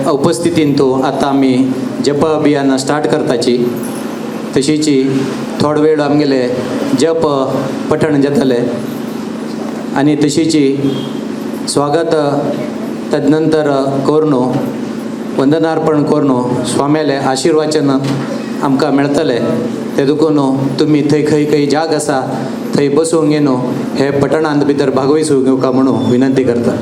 उपस्थितींतो आता आम्ही जप अभियान स्टार्ट करताची तशीची थोडा वेळ आमगेले जप पठण जातले आणि तशीची स्वागत तदनंतर कोरनो वंदनार्पण कोरनो स्वाम्याले आशीर्वाचन आमकां मेळटले ते देखून तुमी थंय खंय खंय जाग आसा थंय बसूंक येनो हे पठणांत भितर भागवयसूंक घेवका म्हणून विनंती करता.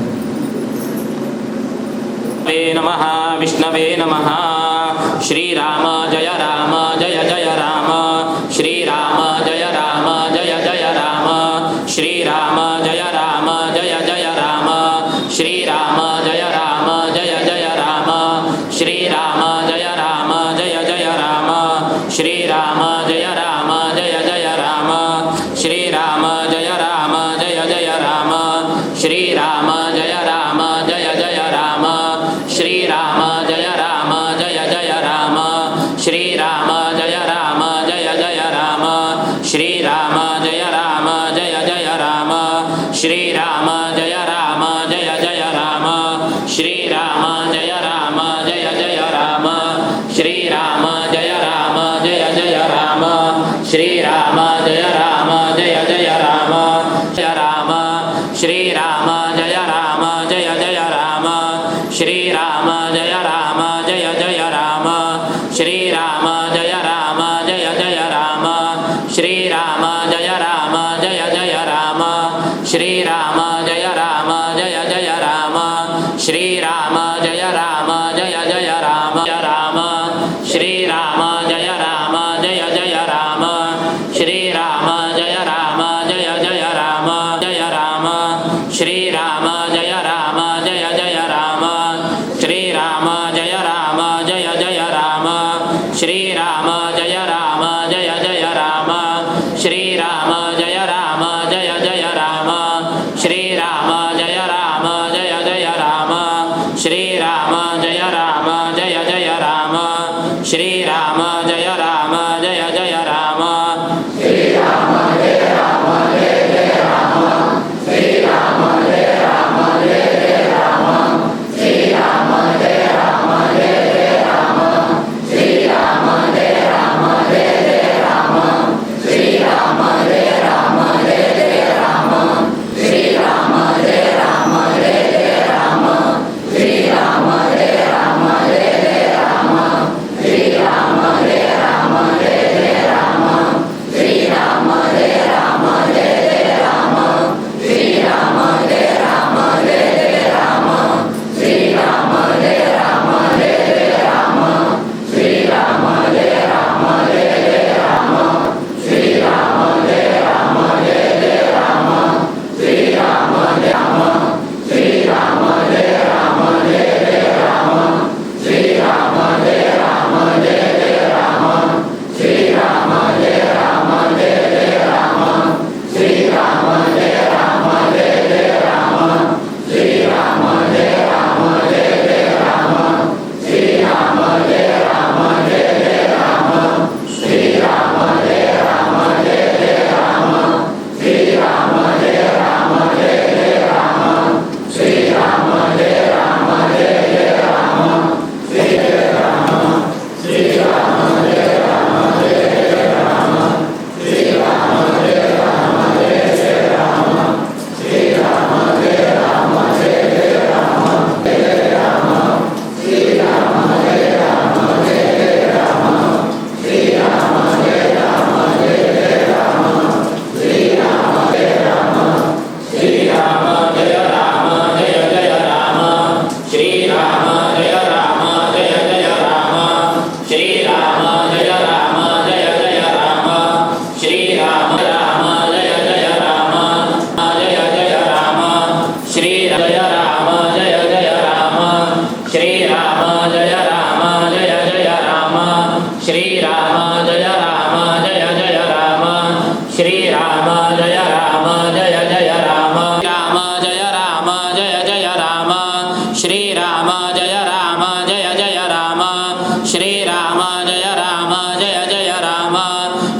नमः विष्णवे नमः. श्रीराम जय राम जय जय राम. श्रीराम जय राम जय जय राम. श्रीराम जय राम जय जय राम. श्रीराम जय राम जय जय राम. श्रीराम जय राम जय जय राम. श्रीराम जय राम जय जय राम. श्रीराम जय राम जय जय राम. श्रीराम जय राम जय जय राम. श्रीराम जय राम जय जय राम. श्रीराम जय राम जय जय राम. श्रीराम जय राम जय जय राम. श्रीराम जय राम जय जय राम. श्रीराम जय राम जय जय राम. श्रीराम जय राम जय जय राम. श्रीराम जय राम जय जय राम. जय राम. श्रीराम जय राम जय जय राम. श्रीराम जय राम जय जय राम. श्रीराम जय राम जय जय राम. श्रीराम जय राम जय जय राम. श्रीराम जय राम जय जय राम. श्रीराम जय राम जय जय राम. राम. श्रीराम जय राम जय जय राम. श्रीराम जय राम जय जय राम. जय राम. श्रीराम जय राम जय जय राम. श्रीराम जय राम जय जय राम. श्रीराम जय राम जय जय राम. श्रीराम जय राम जय जय राम. श्रीराम जय राम जय जय राम. श्रीराम जय राम जय जय राम. श्रीराम जय राम जय जय राम. श्रीराम जय राम जय जय राम. श्रीराम जय राम जय जय राम. श्रीराम जय राम जय जय राम. श्रीराम जय राम जय जय राम. श्रीराम जय राम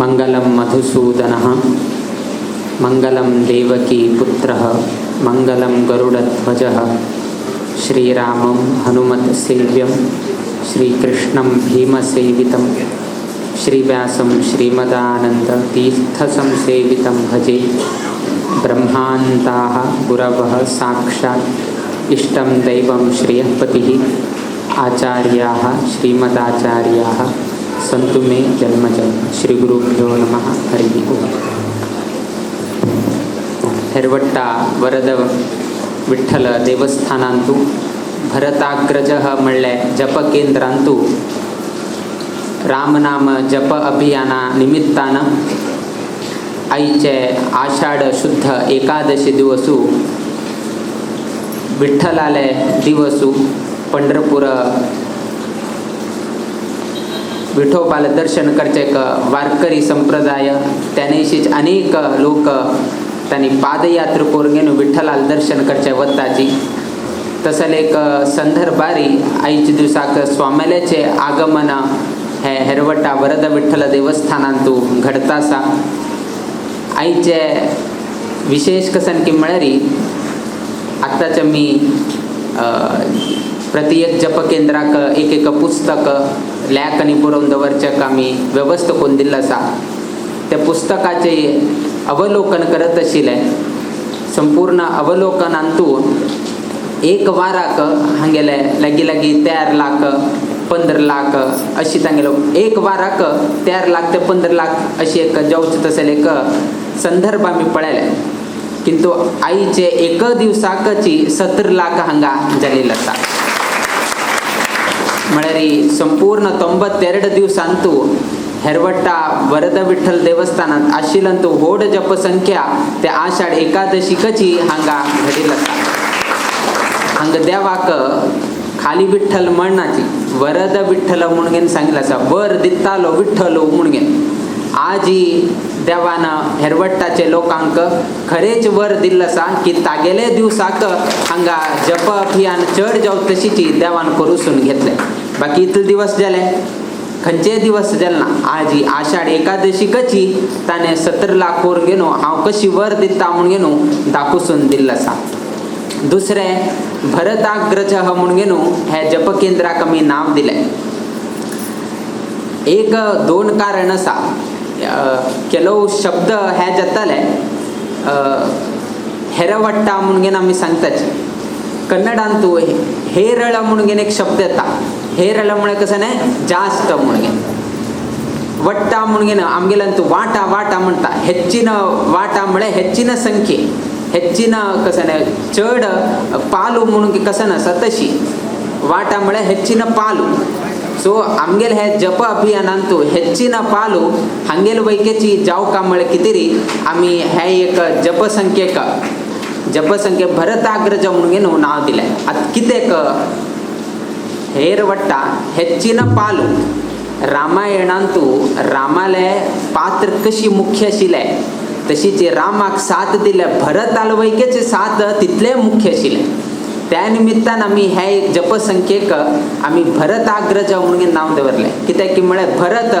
मंगलं मधुसूदनः मंगलं देवकी पुत्रः मंगलं गरुडध्वजः श्रीरामं हनुमत्सेव्यं श्रीकृष्णं भीमसेवितं श्रीव्यासं श्रीमदानन्दतीर्थसंसेवितं भजे। ब्रह्मान्ताः गुरवः साक्षात् इष्टं दैवं श्रियःपतिः आचार्याः श्रीमदाचार्याः सन्तु मे जन्मजं। श्रीगुरुभ्यो नमः। हरिः ओम्. हेरवट्टा वरद विठ्ठल देवस्थानांतू भरताग्रजः म्हणले जप केंद्रांतू रामनाम जप अभियाना निमित्तानं आईचे आषाढ शुद्ध एकादशी दिवसू विठ्ठलाले दिवसू पंढरपूर विठोबाला दर्शन करचे एक वारकरी संप्रदाय त्यानेशीच अनेक लोक त्यांनी पादयात्रा करून घेऊन विठ्ठलाला दर्शन करचे वत्ताची तसल एक संदर्भारी आईच्या दिवसाक स्वामेलेचे आगमन हे हेरवट्टा वरद विठ्ठल देवस्थानांतू घडतासा आईचे विशेष कसन की म्हळ्यारी आत्ताच्या मी प्रत्येक जप केंद्राक एक एक पुस्तक लॅक आणि पुरवून दवरच्याक आमी व्यवस्था करून दिल्लो आसा। त्या पुस्तकाचे अवलोकन करत आशिल्ले संपूर्ण अवलोकनांतू एक वाराक हांगेले लागी लागी 13 लाख 15 लाख अशी तांगेलो एक वाराक 13 लाख ते 15 लाख अशी एक जावचे तसले एक संदर्भ आमी पळयले किंतु आईचे एक दिवसाकची 17 लाख हांगा जालेले आसा। म्हळ्यारी संपूर्ण 92 दिवसांतू हेरवट्टा वरद विठ्ठल देवस्थानात आशिल्लंतू होड जप संख्या ते आषाढ एकादशीकची हांगा घडिल्ली आसा। हांग देवाक खाली विठ्ठल म्हणनाची वरद विठ्ठल म्हणून सांगितलं आसा वर दितालो विठ्ठलो म्हणून आजी देवान हेरवट्टाचे लोकांक खरेच वर दिल्लो आसा की तागेले दिवसाक हांगा जप अभियान चड जावं तशीची देवान करूसून घेतले। बाकी इतले दिवस जाले खंयचे दिवस जाले ना आजी आषाढ एकादशीकची ताणे 17 लाख वर घेनो हांव कशी वर दिता म्हणून घेनो दाखोवसून दिल्लो आसा। दुसरे भरताग्रजः म्हणून घेनो हे जप केंद्राक आमी नाव दिले। एक दोन कारण आसा केलो शब्द हे जाताले हेरवट्टा म्हणून घेन आमी सांगताचे कन्नडांतू हेरळ म्हणून घेन एक शब्द येता। हेरळ म्हळ्यार कसं नाही जास्त म्हणून घेन वट्टा म्हणून घेन आमगेलंतू वाटा वाटा म्हणता ಹೆಚ್ಚಿನ वाटा म्हळ्यार ಹೆಚ್ಚಿನ संख्ये ಹೆಚ್ಚಿನ कसं नाही चड पालू म्हणून कसं नसा तशी वाटा म्हळ्यार ಹೆಚ್ಚಿನ पालू। सो आमगेल हे जप अभियानांतू ಹೆಚ್ಚಿನ पालू हांगेल वैकेची जावका म्हळ्यार कितेरी आमी हे एक जपसंख्येक भरताग्रज म्हणून घेन नाव दिले। आतां कितेक हेरवट्टा ಹೆಚ್ಚಿನ पालू रामायणांतू रामाले पात्र कशी मुख्य आशिल्ले तशीच रामाक साथ दिले भरताल वैकेचे साथ तितले मुख्य आशिल्ले। त्या निमित्तान आमी हे जपसंख्येक आमी भरताग्रज म्हणून नाव दवरले कित्याक की म्हळ्यार भरत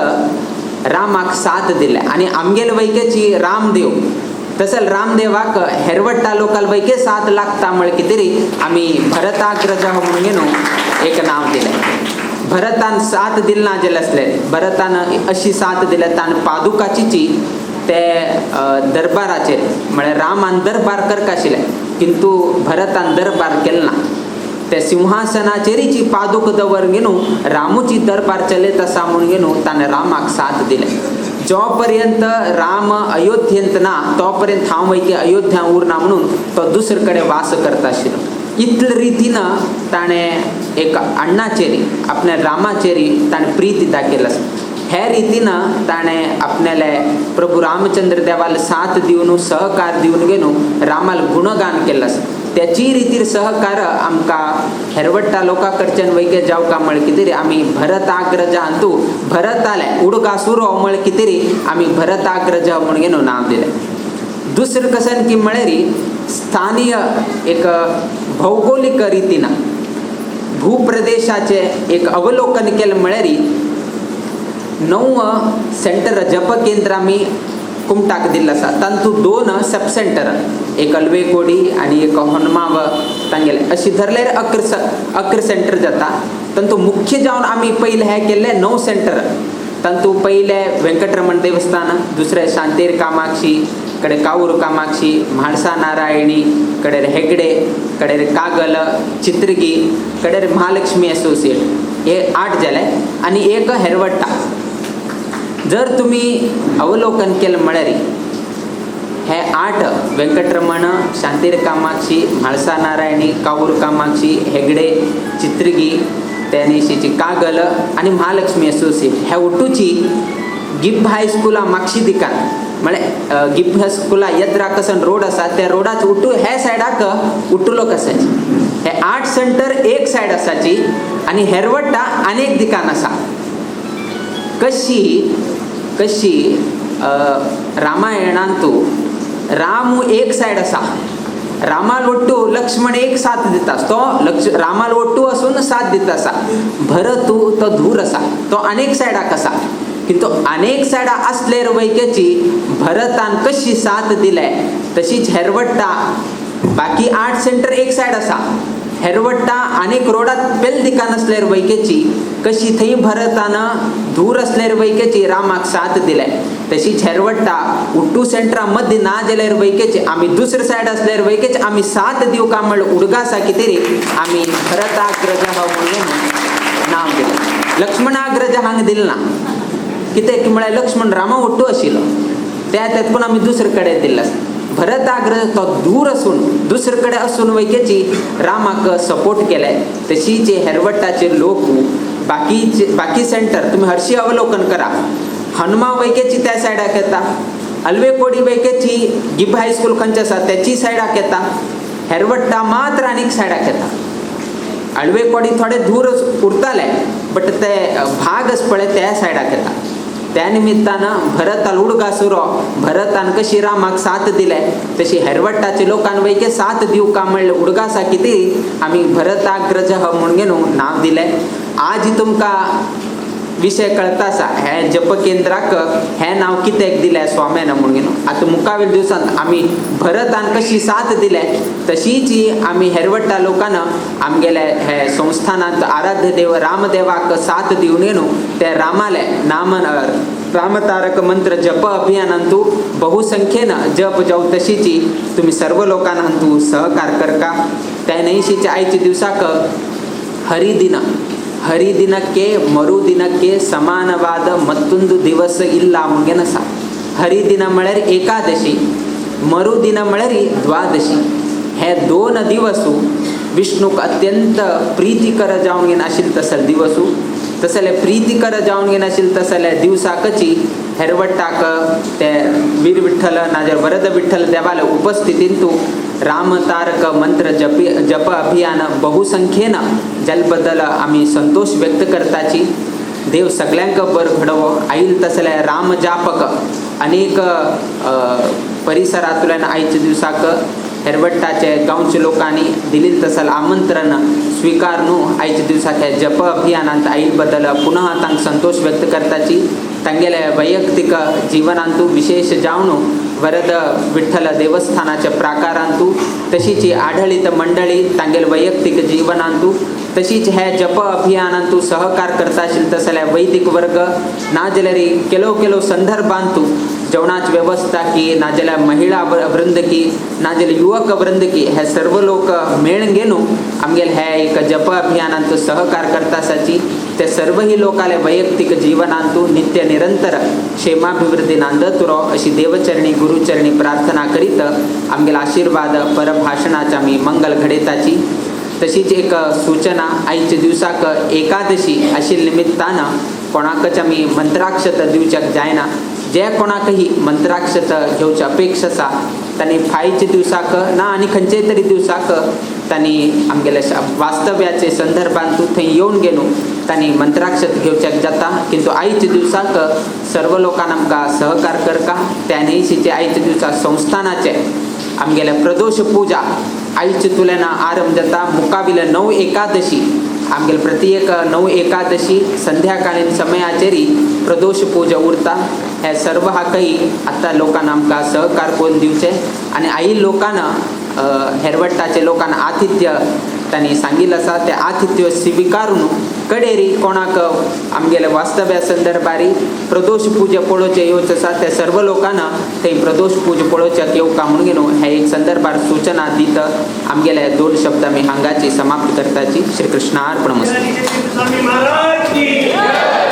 रामाक साथ दिले आणि आमगेल वैकेची रामदेव तसल रामदेवाक हेरवट्टा लोकाल वैके साथ लागता म्हळ्यार कितेरी आमी भरताग्रज म्हणून घेनो एक नाव दिले। भरतान साथ दिलना जाले आसले भरतान अशी साथ दिले तान पादुकाची ते दरबाराचेर म्हळ्यार रामान दरबार करता आशिल्ले किंतु भरतान दरबार केलो ना। ते सिंहासनाचेरीची पादुक दवरून घेनो रामूची दरबार चलयत आसा म्हणून घेनो ताणें रामाक साथ दिले। जो पर्यंत राम अयोध्येंत ना तो पर्यंत हांव वैके अयोध्या उरना म्हणून तो दुसरे कडेन वास करता आशिल्लो। इतले रितीन ताणें एक अण्णाचेरी आपल्या रामाचेरी ताणें प्रीती दाखयली आसा। हे रितीन ताणें आपल्याले प्रभू रामचंद्र देवाल साथ दिवन सहकार दिवन घेवन रामाल गुणगान केल्लें आसा। त्याची रितीर सहकार आमकां हेरवट्टा लोकां कडच्यान वैके जावका म्हळ्यार कितें आमी भरताग्रजांतू भरताले उडगासुरो म्हळ्यार कितें आमी भरताग्रज म्हणून घेवन नाव दिलें। दुसरें कशें की म्हळ्यार स्थानीय एक भौगोलिक रितीन भूप्रदेशाचे एक अवलोकन केलें म्हळ्यार 9 सेंटर जप केंद्र आम्ही कुमटाक दिल्लं आसा. तांतू 2 सब सेंटर, एक अलवेकोडी आणि एक हनुमाव तांगेले अशी धरलेर 11 सेंटर जाता. तांतू मुख्य जावन आम्ही पहिले हे केले 9 सेंटर. तांतू पहिले व्यंकटरमण देवस्थान, दुसरे शांतेर कामाक्षी, कडे काऊर कामाक्षी, म्हाळसा नारायणी, कडे हेगडे, कडे कागल, चित्रगी, कडे महालक्ष्मी असोसिएट, हे 8 जाले आणि एक हेरवट्टा. जर तुम्ही अवलोकन केलं म्हळ्यार हे 8 व्यंकटरमण, शांतीर कामाक्षी, म्हाळसा नारायणी, काऊर कामाक्षी, हेगडे, चित्रगी, त्यानिशीची कागल आणि महालक्ष्मी असोसिएट ह्या उठूची गिब्ब हायस्कुला मागशी दिकान म्हळ्यार गिब्ब हायस्कुला येद्रा कसन रोड आसा त्या रोडाच उठू हे सायडाक उठुलो कसाची. हे 8 सेंटर एक सायड आसाची आणि हेरवट्टा अनेक दिकान आसा. कशी रामायणांतू राम एक सायड आसा, रामाल ओट्टू लक्ष्मण एक साथ दिता, तो रामाल ओट्टू असून साथ दिता आसा. भरतू तो धूर आसा, तो अनेक सायडाक आसा. किंतु अनेक सायडा असलेर वैकेची भरतान कशी साथ दिले तशीच हेरवट्टा बाकी 8 सेंटर एक सायड आसा. हेरवट्टा अनेक रोडात पेल दिकान असलेर वैकेची कशी थंय भरतानं धूर असलेर वैकेची रामाक साथ दिले तशीच हेरवट्टा उट्टू सेंटरा मध्ये ना जाल्यार वैकेची आम्ही दुसरे सायड असलेर वैकेची आम्ही साथ दिव का म्हणलं उडगासा कितेरी आम्ही भरताग्रज म्हणून नाव दिलं. लक्ष्मणाग्रज हांग दिलं ना कितें की म्हळ्यार लक्ष्मण रामा ओट्टू आशिल्लो त्यात पण आम्ही दुसरे कडेन दिल्लो. भरताग्रज तो दूर असून दुसरे कडेन असून वैकेची रामाक सपोर्ट केले. तशीच हेरवट्टाचे लोक बाकी सेंटर तुम्ही हरशी अवलोकन करा. हनुमा वैकेची त्या सायडाक येता, अलवेकोडी वैकेची गिब्ब हायस्कूल खंयची आसा त्याची सायडाक येता, हेरवट्टा मात्र आनीक सायडाक येता. अलवेकोडी थोडे दूर उरताले बट ते भाग पळय त्या सायडाक येता. त्या निमित्तानं भरताल उडगा सुरो भरतान कशी रामाक साथ दिले तशी हेरवट्टाचे लोकांन वैके साथ दिव का म्हणले उडगासा किती आम्ही भरताग्रज म्हणून नाव दिले. आज तुमकां विषय कळता आसा हे जप केंद्राक हे नाव कित्याक दिले स्वाम्यान म्हणून. आता मुखावेल दिवसांत आम्ही भरतान कशी साथ दिले तशीच आम्ही हेरवट्टा लोकांना आमगेले हे संस्थानात आराध्य देव रामदेवाक साथ दिवन येनो ते रामाले रामतारक मंत्र जप अभियानांतू बहुसंख्येन जप जाऊ तशीची तुम्ही सर्व लोकांनांतू सहकार करका. त्या नैशीच्या आयच्या दिवसाक ಹರಿದಿನಕ್ಕೆ ಮರುದಿನಕ್ಕೆ ಸಮಾನವಾದ ಮತ್ತೊಂದು ದಿವಸ ಇಲ್ಲ ಮುಂಗೆನಸ. ಹರಿದಿನ ಮಳರಿ ಏಕಾದಶಿ, मरुदिन मळरी द्वादशी. हे 2 दिवसू विष्णूक अत्यंत प्रीतिकर जावन घेन आशिल्ले तसले दिवसू तसले प्रीतिकर जावन घेन आशिल्ले तसले दिवसाकची हेरवट्टाक ते वीर विठ्ठल नाजर वरद विठ्ठल देवाले उपस्थितींतू रामतारक मंत्र जप अभियान बहुसंख्येन जलबद्दल आम्ही संतोष व्यक्त करताची. देव सगळ्यांक बर घडवो. आईल तसले राम जापक अनेक परिसरातल्यान आयच्या दिवसाक हेरवट्टाचे गांवच्या लोकांनी दिलेले तसल आमंत्रण स्वीकारून आयच्या दिवसाक हे जप अभियानांत आईल बद्दल पुनः तांक संतोष व्यक्त करताची. तांगेले वैयक्तिक जीवनांतू विशेष जावन वरद विठ्ठल देवस्थानाच्या प्राकारांतू तशीच आढळीत मंडळी तांगेले वैयक्तिक जीवनांतू तशीच हे जप अभियानांतू सहकार करता आशिल्ले तसले वैदिक वर्ग नाजाल्यार केलो संदर्भांतू जेवणाची व्यवस्था की नाजाल्यार महिला वृंद की नाजाल्यार युवक वृंद की हे सर्व लोक मेळून घेऊन आमगेले हे एक जप अभियानांतू सहकार करता आसाची. ते सर्वही लोकाले वैयक्तिक जीवनांतू नित्य निरंतर क्षेमाभिवृद्धी नांदतुरो अशी देवचरणी गुरुचरणी प्रार्थना करीत आमगेले आशीर्वाद परभाषणाच्या मी मंगल घडेताची. तशीच एक सूचना आयच्या दिवसाक एकादशी आशिल्ल्या निमित्तानं कोणाकच आमी मंत्राक्षत दिवच्याक जायना. जे कोणाकही मंत्राक्षत घेवची अपेक्षा आसा तांणी फायच्या दिवसाक ना आनी खंयच्याय तरी दिवसाक तांणी आमगेल्या वास्तव्याचे संदर्भांतू थंय येवन गेलो तांणी मंत्राक्षत घेवच्याक जाता. किंतु आयच्या दिवसाक सर्व लोकांना आमकां सहकार करता. त्या नैशीचे आयच्या दिवसाक संस्थानाचे आमगेल्या प्रदोष पूजा आयच्या तुलेन आरंभ जाता. मुखाविले 9 एकादशी आमगेले प्रत्येक 9 एकादशी संध्याकाळीन समयाचेरी प्रदोष पूजा उरता हे सर्व हा काही आता लोकांना आमकां सहकार करून दिवचे आणि आई लोकांना हेरवट्टाचे लोकांना आतिथ्य त्यांनी सांगितलं आसा ते आतिथ्य स्वीकारून कडेरी कोणाक आमगेले वास्तव्या संदर्भारी प्रदोष पूजा पळोवचे येवचे आसा ते सर्व लोकांना थंय प्रदोष पूजा पळोवच्याक येवका म्हणून न्हू हे एक संदर्भार सूचना दित आमगेले 2 शब्द आमी हांगाची समाप्त करताची. श्री कृष्णार्पणमस्तु. स्वामी महाराज की जय.